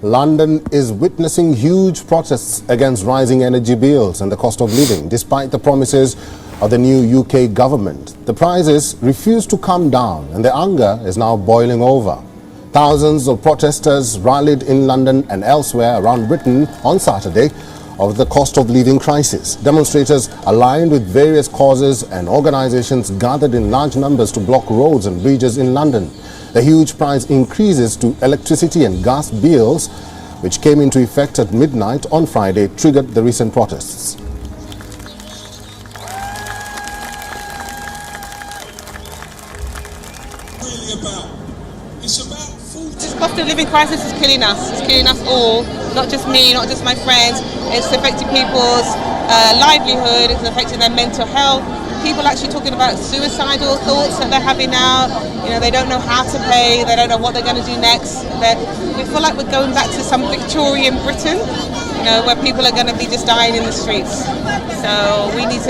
London is witnessing huge protests against rising energy bills and the cost of living, despite the promises of the new UK government. The prices refuse to come down and the anger is now boiling over. Thousands of protesters rallied in London and elsewhere around Britain on Saturday over the cost of living crisis. Demonstrators aligned with various causes and organizations gathered in large numbers to block roads and bridges in London. The huge price increases to electricity and gas bills, which came into effect at midnight on Friday, triggered the recent protests. This cost of living crisis is killing us. It's killing us all, not just me, not just my friends. It's affecting people's livelihood, it's affecting their mental health. People actually talking about suicidal thoughts that they're having now. You know, they don't know how to pay, they don't know what they're going to do next. We feel like we're going back to some Victorian Britain, you know, where people are going to be just dying in the streets. So we need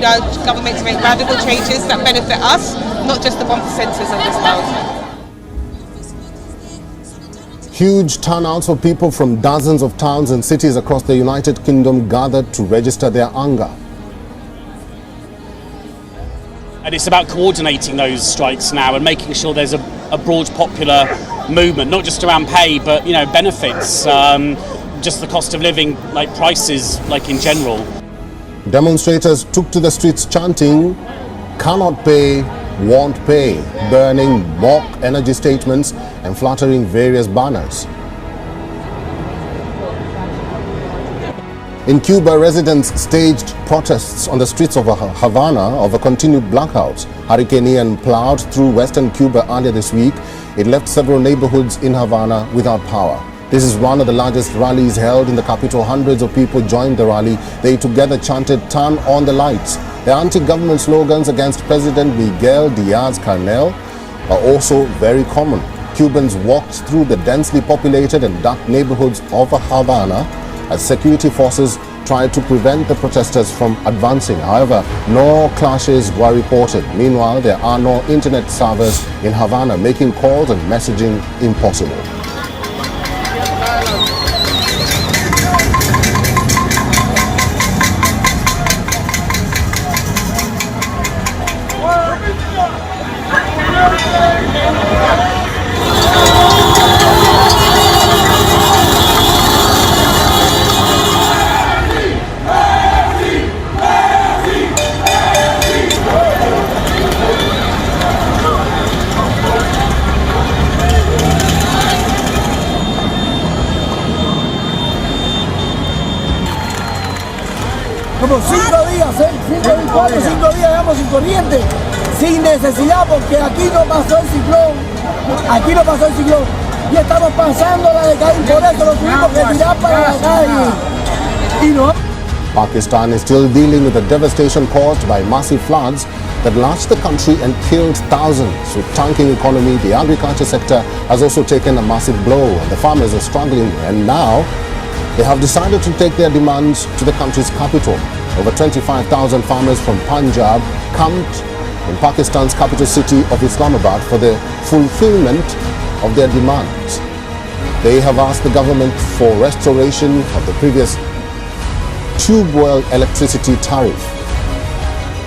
our government to make radical changes that benefit us, not just the 1%ers of this world. Huge turnouts of people from dozens of towns and cities across the United Kingdom gathered to register their anger. And it's about coordinating those strikes now and making sure there's a broad popular movement, not just around pay, but, you know, benefits, just the cost of living, like prices, like in general. Demonstrators took to the streets chanting, "Cannot pay, won't pay," burning mock energy statements and fluttering various banners. In Cuba, residents staged protests on the streets of Havana over continued blackouts. Hurricane Ian plowed through western Cuba earlier this week. It left several neighborhoods in Havana without power. This is one of the largest rallies held in the capital. Hundreds of people joined the rally. They together chanted, "Turn on the lights." The anti-government slogans against President Miguel Diaz-Canel are also very common. Cubans walked through the densely populated and dark neighborhoods of Havana as security forces tried to prevent the protesters from advancing. However, no clashes were reported. Meanwhile, there are no internet servers in Havana, making calls and messaging impossible. Como 5 días, 4 o 5 días llevamos sin corriente, sin necesidad, porque aquí no pasó el ciclón, y estamos pasando la de calle, por eso lo tuvimos que tirar para la calle. Y no. Pakistan is still dealing with the devastation caused by massive floods that lashed the country and killed thousands. With tanking economy, the agriculture sector has also taken a massive blow, and the farmers are struggling, and now they have decided to take their demands to the country's capital. Over 25,000 farmers from Punjab camped in Pakistan's capital city of Islamabad for the fulfillment of their demands. They have asked the government for restoration of the previous tube well electricity tariff.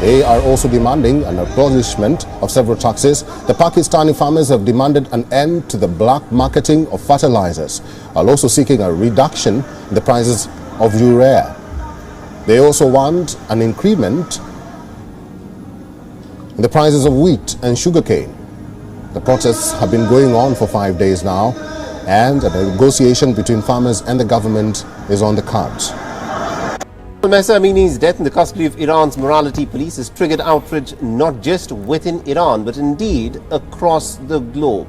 They are also demanding an abolishment of several taxes. The Pakistani farmers have demanded an end to the black marketing of fertilizers, while also seeking a reduction in the prices of urea. They also want an increment in the prices of wheat and sugarcane. The protests have been going on for 5 days now, and a negotiation between farmers and the government is on the cards. Mahsa Amini's death in the custody of Iran's morality police has triggered outrage not just within Iran, but indeed across the globe.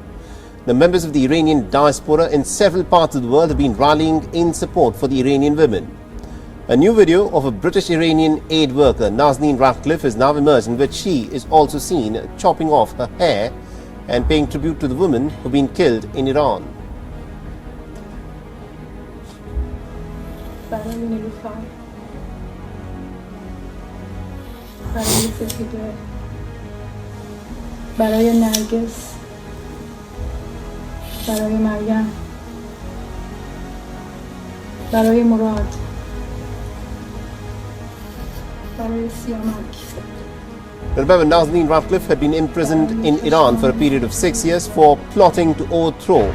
The members of the Iranian diaspora in several parts of the world have been rallying in support for the Iranian women. A new video of a British-Iranian aid worker, Nazneen Ratcliffe, has now emerged, in which she is also seen chopping off her hair and paying tribute to the women who have been killed in Iran. برای سپیده، برای نرگس، برای مریم، برای مراد، برای سیامک. Remember, Nazanin Ratcliffe had been imprisoned in Iran for a period of 6 years for plotting to overthrow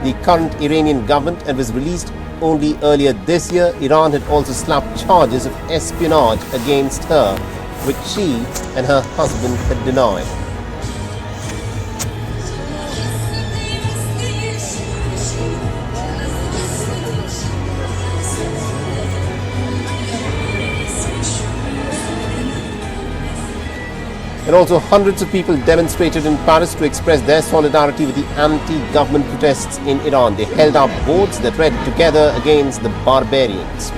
the current Iranian government and was released only earlier this year. Iran had also slapped charges of espionage against her, which she and her husband had denied. And also hundreds of people demonstrated in Paris to express their solidarity with the anti-government protests in Iran. They held up boards that read "Together against the barbarians."